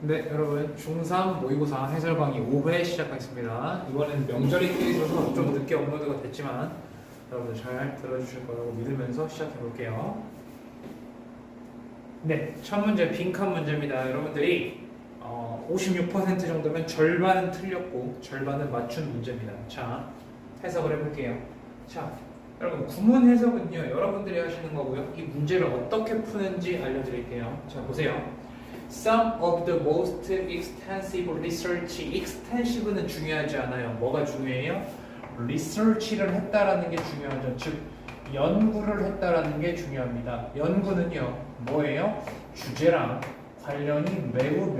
네, 여러분 중3 모의고사 해설 강의 5회 시작하겠습니다. 이번에는 명절이 껴있어서 좀 늦게 업로드가 됐지만 여러분들 잘 들어주실 거라고 믿으면서 시작해 볼게요. 네, 첫 문제 빈칸 문제입니다. 여러분들이 56% 정도면 절반은 틀렸고 절반은 맞춘 문제입니다. 자, 해석을 해볼게요. 자, 여러분 구문 해석은요 여러분들이 하시는 거고요. 이 문제를 어떻게 푸는지 알려드릴게요. 자, 보세요. Some of the most extensive research. extensive는 중요하지 않아요. 뭐가 중요해요? research를 했다라는 게 중요하죠. 즉 연구를 했다라는 게 중요합니다. 연구는요 뭐예요? 주제랑 관련이 매우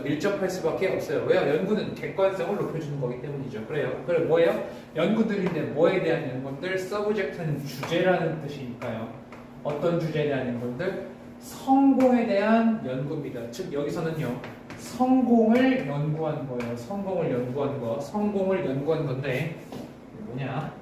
밀접할 수밖에 없어요. 왜요? 연구는 객관성을 높여주는 거기 때문이죠. 그래요. 그래 뭐예요? 연구들인데 뭐에 대한 연구들? subject는 주제라는 뜻이니까요. 어떤 주제에 대한 연구들? 성공에 대한 연구입니다. 즉 여기서는요 성공을 연구한 거예요. 성공을 연구한 거, 성공을 연구한 건데 뭐냐?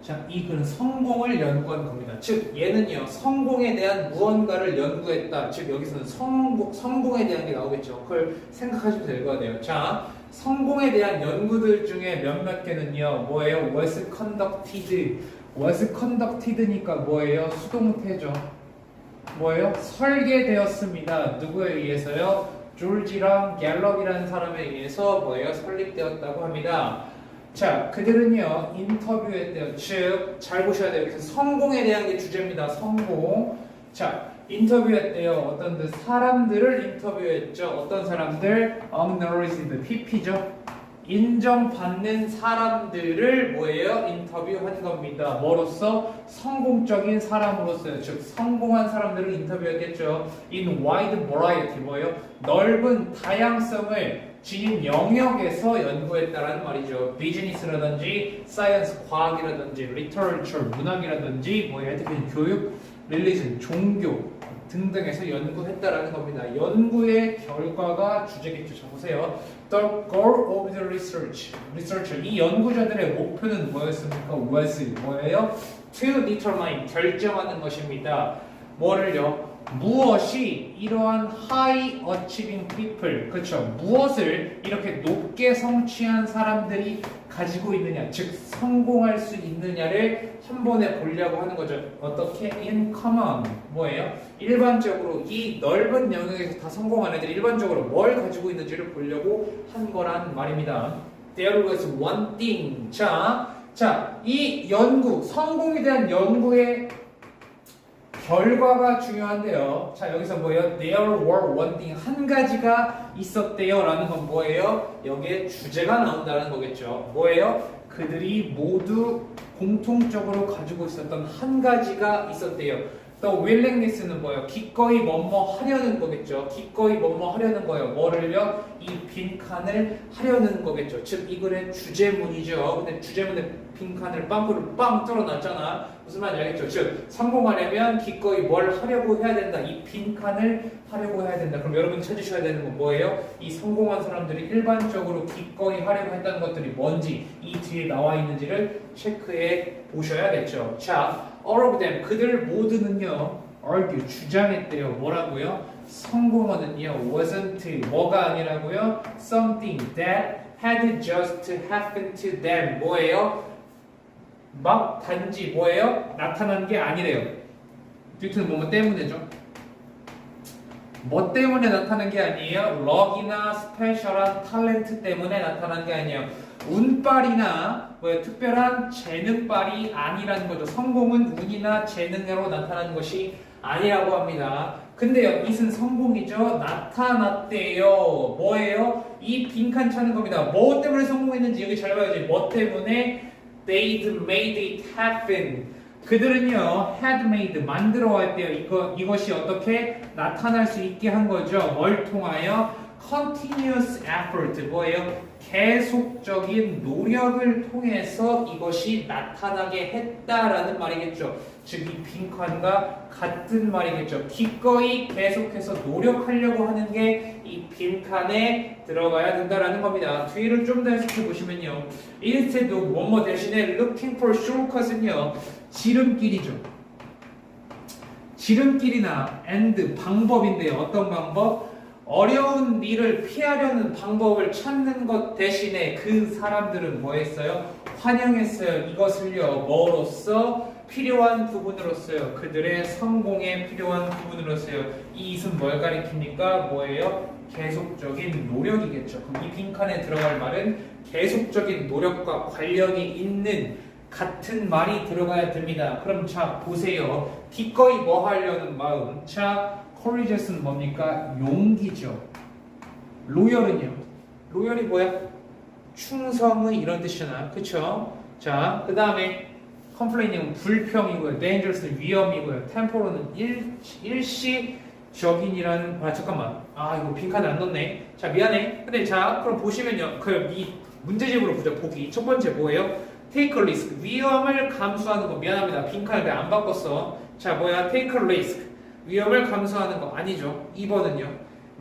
자, 이 글은 성공을 연구한 겁니다. 즉 얘는요 성공에 대한 무언가를 연구했다. 즉 여기서는 성공에 대한 게 나오겠죠. 그걸 생각하시면 될 거 같아요. 자, 성공에 대한 연구들 중에 몇몇 개는요 뭐예요? was conducted. was conducted니까 뭐예요? 수동태죠. 뭐예요? 설계되었습니다. 누구에 의해서요? 졸지랑 갤럽이라는 사람에 의해서 뭐예요? 설립되었다고 합니다. 자, 그들은요 인터뷰했대요. 즉, 잘 보셔야 돼요. 그래서 성공에 대한 게 주제입니다. 성공. 자, 인터뷰했대요. 어떤 사람들을 인터뷰했죠. 어떤 사람들? acknowledged, PP죠. 인정받는 사람들을 뭐예요? 인터뷰한 겁니다. 뭐로서? 성공적인 사람으로서요. 즉 성공한 사람들을 인터뷰했겠죠. In wide variety 뭐예요? 넓은 다양성을 지닌 영역에서 연구했다라는 말이죠. 비즈니스라든지 사이언스 과학이라든지 리터러처 문학이라든지 뭐예요? 특히 교육, 릴리전 종교 등등에서 연구했다라는 겁니다. 연구의 결과가 주제겠죠. 자, 보세요. The goal of the researcher. 이 연구자들의 목표는 뭐였습니까? was 뭐예요? To determine 결정하는 것입니다. 뭐를요? 무엇이 이러한 high achieving people, 그렇죠? 무엇을 이렇게 높게 성취한 사람들이 가지고 있느냐, 즉 성공할 수 있느냐를 한 번에 보려고 하는 거죠. 어떻게? In common. 뭐예요? 일반적으로 이 넓은 영역에서 다 성공한 애들이 일반적으로 뭘 가지고 있는지를 보려고 한 거란 말입니다. There was one thing. 자, 이 연구, 성공에 대한 연구의 결과가 중요한데요. 자, 여기서 뭐예요? There were one thing. 한 가지가 있었대요. 라는 건 뭐예요? 여기에 주제가 나온다는 거겠죠. 뭐예요? 그들이 모두 공통적으로 가지고 있었던 한 가지가 있었대요. 또 willingness는 뭐예요? 기꺼이 뭐뭐 하려는 거겠죠. 기꺼이 뭐뭐 하려는 거예요. 뭐를요? 이 빈칸을 하려는 거겠죠. 즉 이 글의 주제문이죠. 근데 주제문에 빈칸을 빵꾸를 빵 뚫어놨잖아. 무슨 말인지 알겠죠? 즉 성공하려면 기꺼이 뭘 하려고 해야 된다. 이 빈칸을 하려고 해야 된다. 그럼 여러분 찾으셔야 되는 건 뭐예요? 이 성공한 사람들이 일반적으로 기꺼이 하려고 했다는 것들이 뭔지 이 뒤에 나와 있는지를 체크해 보셔야겠죠. 자, all of them, 그들 모두는요 argue, 주장했대요. 뭐라고요? 성공은요 wasn't, 뭐가 아니라고요? something that had just happened to them. 뭐예요? 막 단지 뭐예요? 나타난 게 아니래요. 뒤트는 뭐뭐 때문에죠. 뭐 때문에 나타난 게 아니에요? 럭이나 스페셜한 탤런트 때문에 나타난 게 아니에요. 운빨이나 특별한 재능빨이 아니라는 거죠. 성공은 운이나 재능으로 나타나는 것이 아니라고 합니다. 근데요, 이은 성공이죠. 나타났대요. 뭐예요? 이 빈칸 찾는 겁니다. 뭐 때문에 성공했는지 여기 잘 봐야지. 뭐 때문에? They'd made it happen. 그들은요, had made, 만들어 왔대요. 이것이 어떻게 나타날 수 있게 한 거죠. 뭘 통하여? Continuous effort. 뭐예요? 계속적인 노력을 통해서 이것이 나타나게 했다라는 말이겠죠. 즉, 이 빈칸과 같은 말이겠죠. 기꺼이 계속해서 노력하려고 하는 게 이 빈칸에 들어가야 된다라는 겁니다. 뒤를 좀 더 해석해 보시면요. instead of 뭐뭐 대신에 looking for shortcut은요. 지름길이죠. 지름길이나 and 방법인데요. 어떤 방법? 어려운 일을 피하려는 방법을 찾는 것 대신에 그 사람들은 뭐 했어요? 환영했어요. 이것을요. 뭐로써? 필요한 부분으로서요. 그들의 성공에 필요한 부분으로서요. 이 it은 뭘 가리킵니까? 뭐예요? 계속적인 노력이겠죠. 그럼 이 빈칸에 들어갈 말은 계속적인 노력과 관련이 있는 같은 말이 들어가야 됩니다. 그럼 자 보세요. 기꺼이 뭐 하려는 마음. 자 courageous는 뭡니까? 용기죠. loyal은요. loyal이 뭐야? 충성의 이런 뜻이잖아. 그쵸? 자 그 다음에 complaining은 불평이고요. dangerous는 위험이고요. temporal은 일시적인이라는 잠깐만. 이거 빈칸에 안 넣네. 자 미안해. 근데 자 그럼 보시면요. 이 문제집으로 보자. 보기 첫 번째 뭐예요? take a risk. 위험을 감수하는 거. 미안합니다. 빈칸을 왜 안 바꿨어? 자 뭐야? take a risk. 위험을 감수하는 거 아니죠. 2번은요.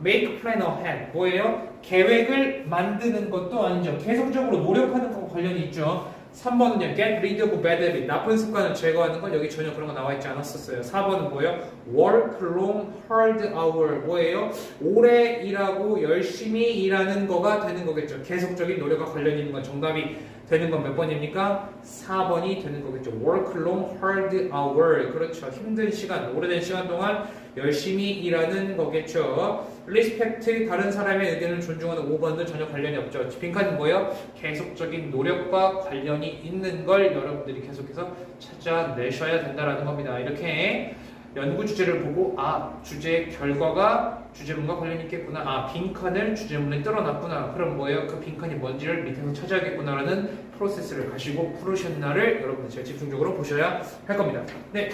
make plan ahead. 뭐예요? 계획을 만드는 것도 아니죠. 계속적으로 노력하는 거와 관련이 있죠. 3번은요. get rid of bad habit. 나쁜 습관을 제거하는 건 여기 전혀 그런 거 나와 있지 않았었어요. 4번은 뭐예요? work long hard hour. 뭐예요? 오래 일하고 열심히 일하는 거가 되는 거겠죠. 계속적인 노력과 관련이 있는 건 정답이 되는 건 몇 번입니까? 4번이 되는 거겠죠. work long hard hour. 그렇죠. 힘든 시간, 오래된 시간 동안 열심히 일하는 거겠죠. respect, 다른 사람의 의견을 존중하는 5번도 전혀 관련이 없죠. 빈칸은 뭐예요? 계속적인 노력과 관련이 있는 걸 여러분들이 계속해서 찾아내셔야 된다는 겁니다. 이렇게 연구 주제를 보고 주제 결과가 주제문과 관련이 있겠구나. 빈칸을 주제문에 뚫어놨구나. 그럼 뭐예요? 그 빈칸이 뭔지를 밑에서 찾아야겠구나라는 프로세스를 가시고 푸르셨나를 여러분들 제가 집중적으로 보셔야 할 겁니다. 네.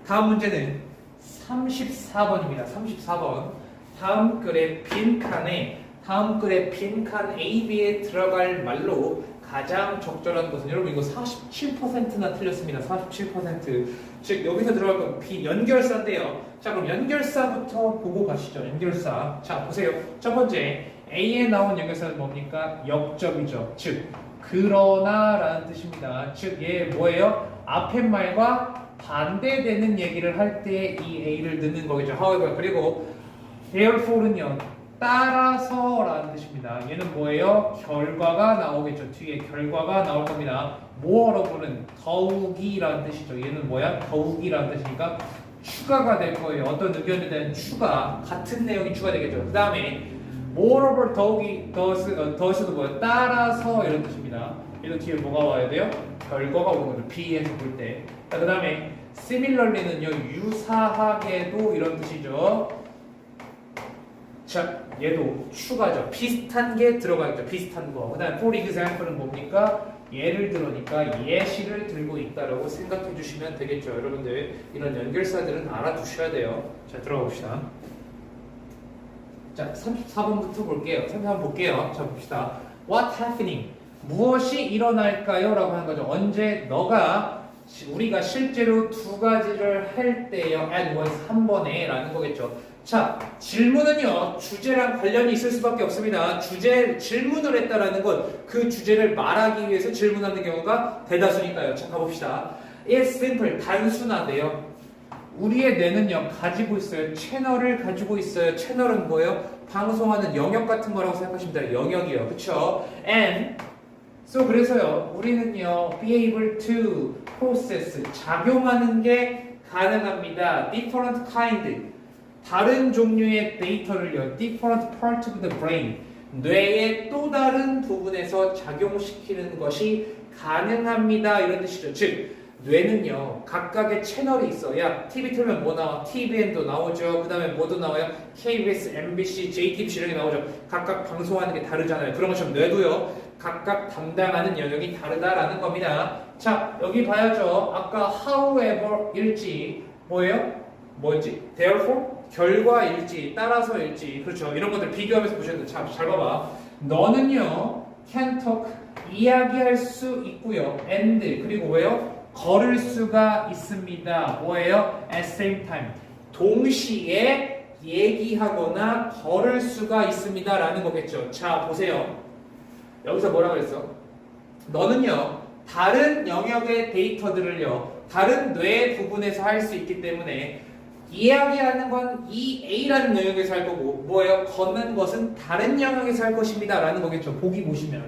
다음 문제는 34번입니다. 34번. 다음 글의 빈칸 A, B에 들어갈 말로 가장 적절한 것은 여러분 이거 47%나 틀렸습니다. 47%. 즉 여기서 들어갈 건 연결사인데요. 자 그럼 연결사부터 보고 가시죠. 연결사. 자 보세요. 첫 번째 A에 나온 연결사는 뭡니까? 역접이죠. 즉 그러나라는 뜻입니다. 즉 얘 뭐예요? 앞에 말과 반대되는 얘기를 할 때 이 A를 넣는 거겠죠. however 그리고 therefore는요. 따라서라는 뜻입니다. 얘는 뭐예요? 결과가 나오겠죠. 뒤에 결과가 나올 겁니다. moreover는 더욱이라는 뜻이죠. 얘는 뭐야? 더욱이라는 뜻이니까 추가가 될 거예요. 어떤 의견에 대한 추가, 같은 내용이 추가되겠죠. 그 다음에 moreover 더스도 뭐야? 따라서 이런 뜻입니다. 얘도 뒤에 뭐가 와야 돼요? 결과가 오는 거죠. B에서 볼 때. 그 다음에 similarly는요. 유사하게도 이런 뜻이죠. 자, 얘도 추가죠. 비슷한 게 들어가겠죠. 비슷한 거. 그 다음에 for example은 뭡니까? 예를 들으니까 예시를 들고 있다라고 생각해 주시면 되겠죠. 여러분들 이런 연결사들은 알아두셔야 돼요. 자, 들어가 봅시다. 자, 34번부터 볼게요. 34번 볼게요. 자, 봅시다. What happening? 무엇이 일어날까요? 라고 하는 거죠. 언제 우리가 실제로 두 가지를 할 때요. at once 한 번에 라는 거겠죠. 자, 질문은요, 주제랑 관련이 있을 수밖에 없습니다. 질문을 했다라는 건 그 주제를 말하기 위해서 질문하는 경우가 대다수니까요. 자, 가봅시다. It's simple, 단순하대요. 우리의 뇌는요, 가지고 있어요. 채널을 가지고 있어요. 채널은 뭐예요? 방송하는 영역 같은 거라고 생각하시면 돼요. 영역이요. 그쵸? And, so 그래서요, 우리는요, be able to process, 작용하는 게 가능합니다. different kind. 다른 종류의 데이터를요, different part of the brain, 뇌의 또 다른 부분에서 작용시키는 것이 가능합니다. 이런 뜻이죠. 즉, 뇌는요, 각각의 채널이 있어야 TV 틀면 뭐 나와? TVN도 나오죠. 그 다음에 뭐도 나와요? KBS, MBC, JTBC 이런 게 나오죠. 각각 방송하는 게 다르잖아요. 그런 것처럼 뇌도요, 각각 담당하는 영역이 다르다라는 겁니다. 자, 여기 봐야죠. 아까 however일지 뭐예요? 뭐였지? therefore? 결과일지, 따라서일지, 그렇죠. 이런 것들 비교하면서 보셔야 돼요. 자, 잘 봐봐. 너는요, can talk, 이야기할 수 있고요. and, 그리고 왜요? 걸을 수가 있습니다. 뭐예요? at same time. 동시에 얘기하거나 걸을 수가 있습니다. 라는 거겠죠. 자, 보세요. 여기서 뭐라 그랬어? 너는요, 다른 영역의 데이터들을요, 다른 뇌 부분에서 할 수 있기 때문에 이야기하는 건 이 A라는 영역에서 할 거고 뭐예요? 걷는 것은 다른 영역에서 할 것입니다 라는 거겠죠. 보기 보시면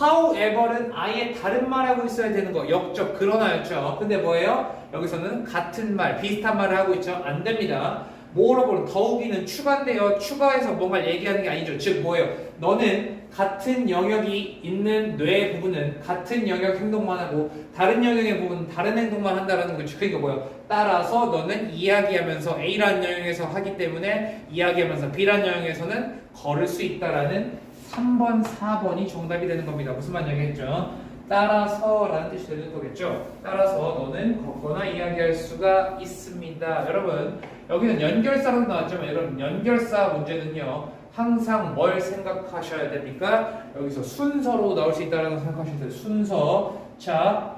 however는 아예 다른 말하고 있어야 되는 거 역적 그러나였죠. 근데 뭐예요? 여기서는 같은 말 비슷한 말을 하고 있죠. 안 됩니다. moreover 더욱이는 추가인데요. 추가해서 뭔가 얘기하는 게 아니죠. 즉 뭐예요? 너는 같은 영역이 있는 뇌 부분은 같은 영역 행동만 하고 다른 영역의 부분은 다른 행동만 한다라는 거죠. 그러니까 뭐예요? 따라서 너는 이야기하면서 A라는 영역에서 하기 때문에 이야기하면서 B라는 영역에서는 걸을 수 있다라는 3번, 4번이 정답이 되는 겁니다. 무슨 말 얘기했죠? 따라서 라는 뜻이 되는 거겠죠. 따라서 너는 걷거나 이야기할 수가 있습니다. 여러분 여기는 연결사로 나왔지만 여러분 연결사 문제는요 항상 뭘 생각하셔야 됩니까? 여기서 순서로 나올 수 있다는 생각하셔야 돼요. 순서. 자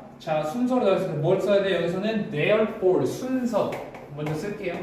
순서로 나올 수 있는 뭘 써야 돼요? 여기서는 therefore 순서 먼저 쓸게요.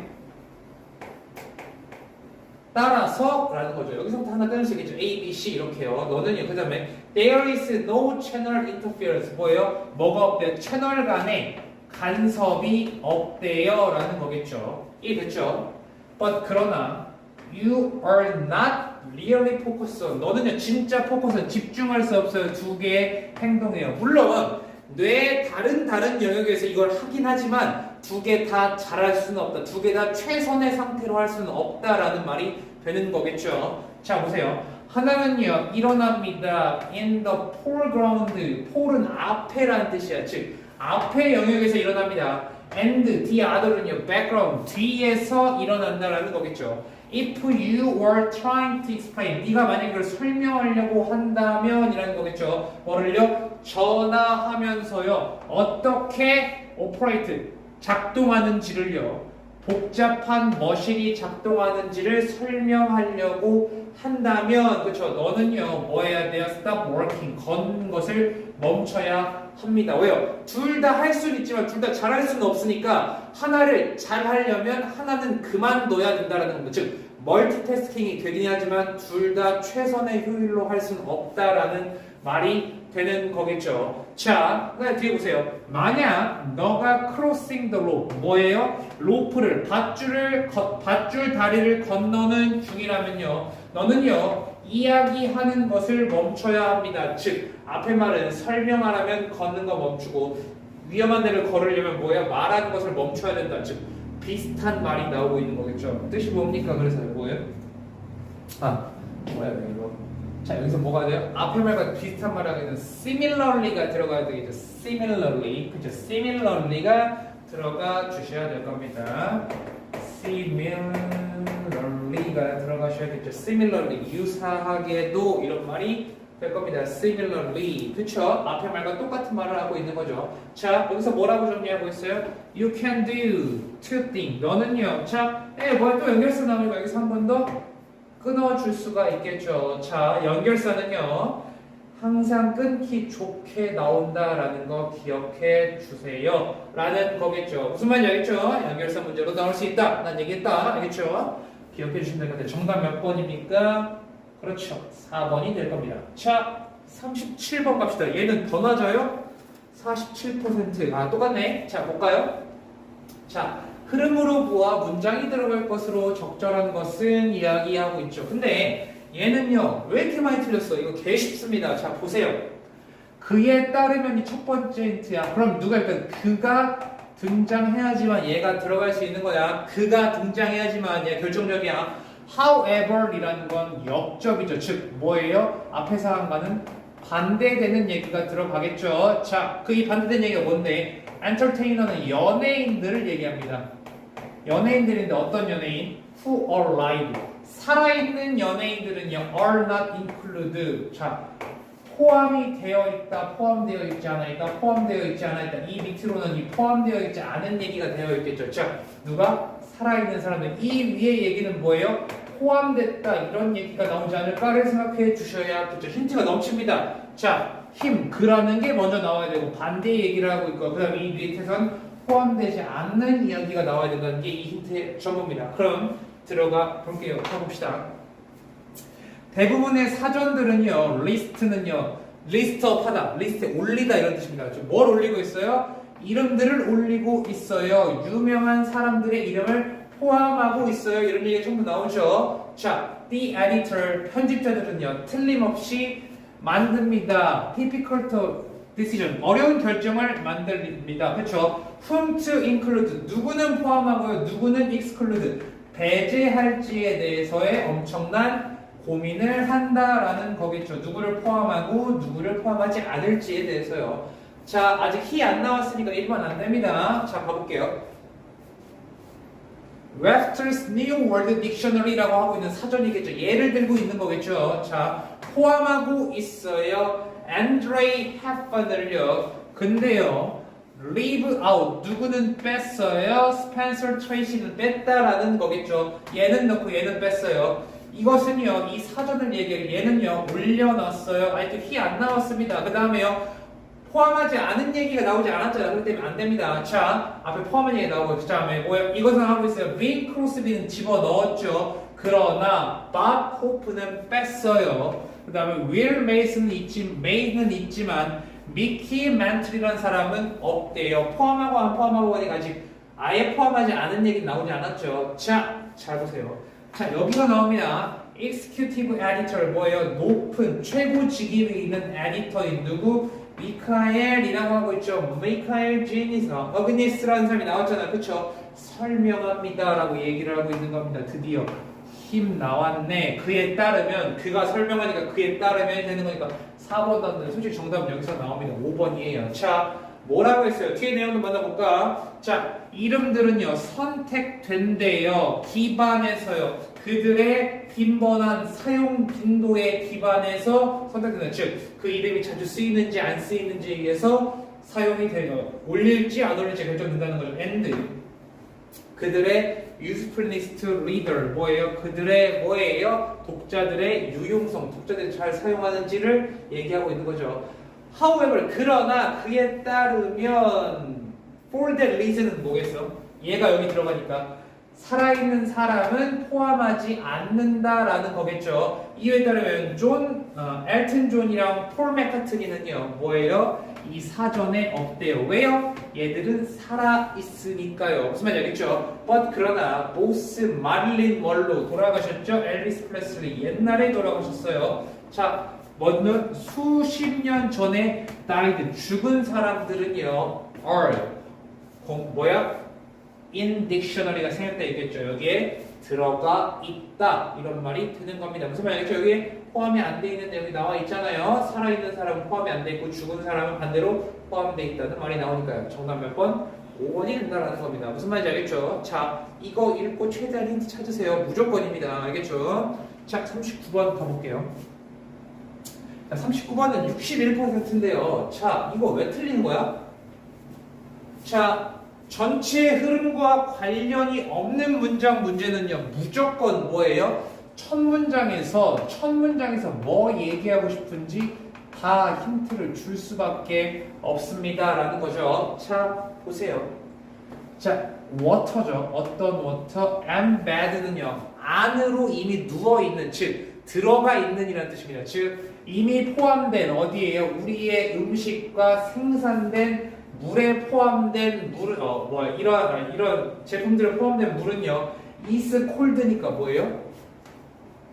따라서 라는 거죠. 여기서부터 하나 끊을 수 있겠죠. A, B, C 이렇게요. 너는요. 그 다음에 there is no channel interference 뭐예요? 뭐가 없대요? 채널 간에 간섭이 없대요 라는 거겠죠. 이해됐죠? But 그러나 you are not really focused on 너는요 진짜 포커스 집중할 수 없어요. 두 개의 행동이에요. 물론 뇌의 다른 영역에서 이걸 하긴 하지만 두 개 다 잘할 수는 없다. 두 개 다 최선의 상태로 할 수는 없다라는 말이 되는 거겠죠. 자 보세요. 하나는요 일어납니다. in the foreground. fore는 앞에라는 뜻이야. 즉 앞의 영역에서 일어납니다. and the other는요 background. 뒤에서 일어난다라는 거겠죠. If you were trying to explain, 네가 만약에 그걸 설명하려고 한다면 이라는 거겠죠. 뭐를요? 전화하면서요. 어떻게 operate, 작동하는지를요. 복잡한 머신이 작동하는지를 설명하려고 한다면 그렇죠. 너는요. 뭐 해야 돼요? Stop working. 걷는 것을 멈춰야 합니다. 왜요? 둘 다 할 수는 있지만 둘 다 잘할 수는 없으니까 하나를 잘하려면 하나는 그만둬야 된다는 겁니다. 즉 멀티태스킹이 되긴 하지만 둘 다 최선의 효율로 할 수는 없다라는 말이 되는 거겠죠. 자, 그다음 뒤에 보세요. 만약 너가 crossing the rope 뭐예요? 로프를 밧줄 다리를 건너는 중이라면요. 너는요. 이야기하는 것을 멈춰야 합니다. 즉 앞에 말은 설명하라면 걷는 거 멈추고 위험한 데를 걸으려면 뭐예요? 말하는 것을 멈춰야 된다. 즉 비슷한 말이 나오고 있는 거겠죠. 뜻이 뭡니까? 그래서 뭐예요? 뭐야 이거? 자 여기서 뭐가 돼요? 앞에 말과 비슷한 말을 하게 되면 similarly가 들어가야 되겠죠. similarly, 그죠? similarly가 들어가 주셔야 될 겁니다. similarly가 들어가셔야겠죠. similarly, 유사하게도 이런 말이 될 겁니다. similarly, 그쵸? 앞에 말과 똑같은 말을 하고 있는 거죠. 자, 여기서 뭐라고 정리하고 있어요? You can do two things. 너는요. 자, 뭐야 또 연결사 나오니까 여기서 한 번 더 끊어줄 수가 있겠죠. 자, 연결사는요. 항상 끊기 좋게 나온다라는 거 기억해 주세요. 라는 거겠죠. 무슨 말인지 알겠죠? 연결사 문제로 나올 수 있다. 난 얘기했다. 알겠죠? 기억해 주시면 될 건데 정답 몇 번입니까? 그렇죠. 4번이 될 겁니다. 자, 37번 갑시다. 얘는 더 낮아요? 47%. 똑같네. 자, 볼까요? 자, 흐름으로 보아 문장이 들어갈 것으로 적절한 것은 이야기하고 있죠. 근데 얘는요, 왜 이렇게 많이 틀렸어? 이거 개 쉽습니다. 자, 보세요. 그에 따르면이 첫 번째 힌트야. 그럼 누가 일단 그가 등장해야지만 얘가 들어갈 수 있는 거야. 그가 등장해야지만 얘 결정적이야. however 이라는 건 역접이죠. 즉 뭐예요? 앞에 사람과는 반대되는 얘기가 들어가겠죠. 자, 그 이 반대되는 얘기가 뭔데? 엔터테이너는 연예인들을 얘기합니다. 연예인들인데 어떤 연예인? Who are alive. 살아있는 연예인들은요. are not included. 자, 포함이 되어 있다, 포함되어 있지 않아 있다, 포함되어 있지 않아 있다. 이 밑으로는 이 포함되어 있지 않은 얘기가 되어 있겠죠. 자, 누가? 살아있는 사람들. 이 위의 얘기는 뭐예요? 포함됐다. 이런 얘기가 나오지 않을까를 생각해 주셔야겠죠. 힌트가 넘칩니다. 자, 그라는 게 먼저 나와야 되고 반대 얘기를 하고 있고 그 다음에 이 밑에선 포함되지 않는 이야기가 나와야 된다는 게 이 힌트의 전부입니다. 그럼 들어가 볼게요. 가봅시다. 대부분의 사전들은요. 리스트는요. 리스트업 하다, 리스트에 올리다 이런 뜻입니다. 뭘 올리고 있어요? 이름들을 올리고 있어요. 유명한 사람들의 이름을 포함하고 있어요. 이런 얘기가 전부 나오죠. 자, the editor, 편집자들은요, 틀림없이 만듭니다. difficult decision, 어려운 결정을 만듭니다. 그렇죠? whom to include, 누구는 포함하고요, 누구는 exclude, 배제할지에 대해서의 엄청난 고민을 한다라는 거겠죠. 누구를 포함하고 누구를 포함하지 않을지에 대해서요. 자, 아직 he 안 나왔으니까 1번 안 됩니다. 자, 가볼게요. Webster's New World Dictionary라고 하고 있는 사전이겠죠. 예를 들고 있는 거겠죠. 자, 포함하고 있어요. Andre Hepburn을요. 근데요, leave out, 누구는 뺐어요. Spencer Tracy는 뺐다라는 거겠죠. 얘는 넣고 얘는 뺐어요. 이것은요, 이 사전을 얘기해요. 얘는요, 올려놨어요. 아직 he 안 나왔습니다. 그 다음에요, 포함하지 않은 얘기가 나오지 않았잖아요. 그렇기 때문에 안 됩니다. 자, 앞에 포함한 얘기 나오고, 그 다음에 뭐예요? 이것은 하고 있어요. Bing Crosby는 집어 넣었죠. 그러나 Bob Hope는 뺐어요. 그 다음에 Will Mason은 있지만 Mickey Mantle이라는 사람은 없대요. 포함하고 안 포함하고 하니까 아직 아예 포함하지 않은 얘기 나오지 않았죠. 자, 잘 보세요. 자, 여기가 나옵니다. Executive Editor 뭐예요? 높은 최고 직위에 있는 에디터인 누구? 미카엘이라고 하고 있죠. 미카엘 어그니스라는 사람이 나왔잖아요. 그쵸? 설명합니다라고 얘기를 하고 있는 겁니다. 드디어 힘 나왔네. 그에 따르면, 그가 설명하니까 그에 따르면 되는 거니까 4번 단는 솔직히 정답은 여기서 나옵니다. 5번이에요. 자, 뭐라고 했어요? 뒤에 내용을 만나볼까? 자, 이름들은요, 선택된대요. 기반에서요. 그들의 빈번한 사용 빈도에 기반해서 선택된다. 즉, 그 이름이 자주 쓰이는지 안 쓰이는지에 의해서 사용이 되죠. 올릴지 안 올릴지 결정된다는 거죠. and 그들의 usefulness to reader 뭐예요? 그들의 뭐예요? 독자들의 유용성, 독자들이 잘 사용하는지를 얘기하고 있는 거죠. However, 그러나 그에 따르면 for that reason은 뭐겠어? 얘가 여기 들어가니까 살아있는 사람은 포함하지 않는다라는 거겠죠. 이에 따르면 엘튼 존이랑 폴 맥카트니는요 뭐예요? 이 사전에 없대요. 왜요? 얘들은 살아있으니까요. 무슨 말인지 알겠죠? But 그러나 보스 마릴린 멀로 돌아가셨죠? 엘비스 프레슬리 옛날에 돌아가셨어요. 자, 먼저 수십 년 전에 died 죽은 사람들은요 are in dictionary가 생겼다 얘기했죠. 여기에 들어가 있다 이런 말이 되는 겁니다. 무슨 말이겠죠? 여기에 포함이 안 돼 있는 내용이 나와 있잖아요. 살아있는 사람은 포함이 안 돼 있고 죽은 사람은 반대로 포함돼 있다는 말이 나오니까요. 정답 몇 번? 5번이 된다라는 겁니다. 무슨 말인지 알겠죠? 자, 이거 읽고 최대한 힌트 찾으세요. 무조건입니다. 알겠죠? 자, 39번 가볼게요. 자, 39번은 61%인데요. 자, 이거 왜 틀린 거야? 자, 전체 흐름과 관련이 없는 문장 문제는요 무조건 뭐예요? 첫 문장에서 뭐 얘기하고 싶은지 다 힌트를 줄 수밖에 없습니다 라는 거죠. 자, 보세요. 자, water죠. 어떤 water? embed는요 안으로 이미 누워있는, 즉 들어가 있는 이라는 뜻입니다. 즉 이미 포함된 어디에요? 우리의 음식과 생산된 물에 포함된 물은 이런 제품들에 포함된 물은요 is cold니까 뭐예요?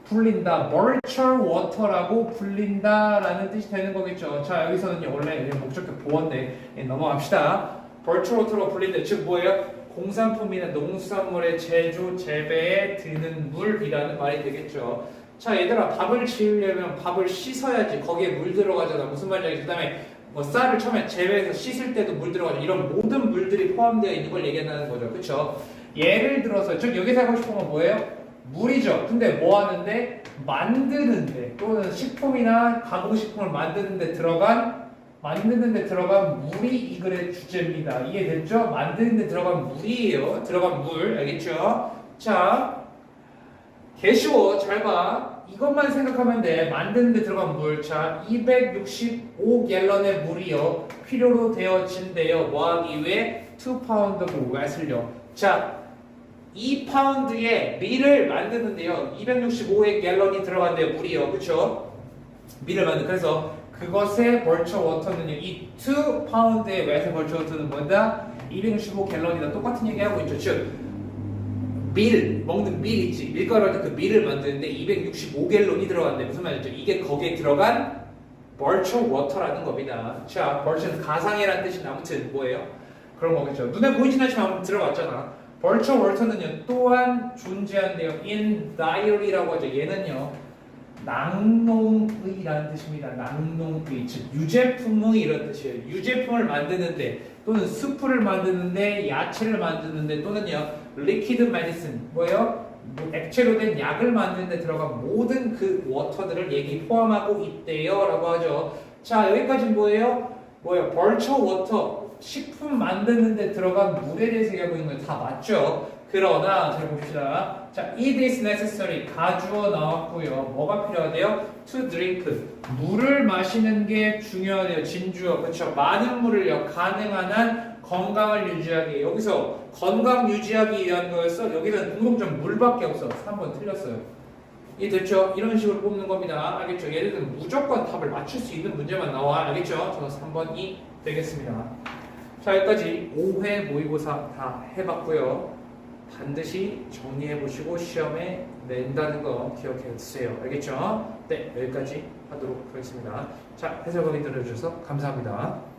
불린다. virtual water라고 불린다라는 뜻이 되는 거겠죠. 자, 여기서는요 원래 목적격 보어인데 넘어갑시다. virtual water로 불린다. 즉 뭐예요? 공산품이나 농수산물의 제조 재배에 드는 물이라는 말이 되겠죠. 자, 얘들아, 밥을 지으려면 밥을 씻어야지. 거기에 물 들어가잖아. 무슨 말인지 알겠지? 그다음에 뭐 쌀을 처음에 재배해서 씻을 때도 물 들어가죠. 이런 모든 물들이 포함되어 있는 걸 얘기한다는 거죠. 그렇죠? 예를 들어서 즉 여기서 하고 싶은 건 뭐예요? 물이죠. 근데 뭐 하는데? 만드는데 또는 식품이나 가공식품을 만드는데 들어간 물이 이 글의 주제입니다. 이해됐죠? 만드는데 들어간 물이에요. 들어간 물. 알겠죠? 자, 개쉬워. 잘 봐. 이것만 생각하면 돼. 만드는데 들어간 물. 자, 265갤런의 물이요 필요로 되어진대요. 뭐하기 위해? 2파운드 of wet을요. 자, 2파운드의 밀을 만드는데요 265의 갤런이 들어간대요. 물이요. 그쵸? 밀을 만드. 그래서 그것의 벌처 워터는요. 이 2파운드의 웻의 벌처 워터는 뭐다? 265갤런이다. 똑같은 얘기하고 있죠. 즉 밀, 먹는 밀 있지. 밀가루 할 때 그 밀을 만드는데 265갤론이 들어간대. 무슨 말이죠? 이게 거기에 들어간 벌처 워터라는 겁니다. 자, 벌처는 가상이라는 뜻이 아무튼 뭐예요? 그런 거겠죠. 눈에 보이진 않지만 한번 들어봤잖아. 벌처 워터는요 또한 존재한대요. in diary라고 하죠. 얘는요 낭농의라는 뜻입니다. 낭농의, 즉 유제품의 이런 뜻이에요. 유제품을 만드는데 또는 스프를 만드는데 야채를 만드는데 또는요 liquid medicine 뭐예요? 액체로 된 약을 만드는데 들어간 모든 그 워터들을 얘기 포함하고 있대요 라고 하죠. 자 여기까지 뭐예요? 벌처 워터 식품 만드는데 들어간 물에 대해서 얘기하고 있는 거 다 맞죠? 그러나 잘 봅시다. 자, it is necessary 가주어 나왔고요. 뭐가 필요하대요? to drink 물을 마시는 게 중요하대요. 진주어 그렇죠? 많은 물을요 가능한 한 건강을 유지하기. 여기서 건강 유지하기 위한 거였어. 여기는 공통점 물밖에 없어. 3번 틀렸어요. 이해됐죠? 이런 식으로 뽑는 겁니다. 알겠죠? 얘들은 무조건 답을 맞출 수 있는 문제만 나와. 알겠죠? 저는 3번이 되겠습니다. 자 여기까지 5회 모의고사 다 해봤고요. 반드시 정리해 보시고 시험에 낸다는 거 기억해 주세요. 알겠죠? 네 여기까지 하도록 하겠습니다. 자 해설 강의 들어주셔서 감사합니다.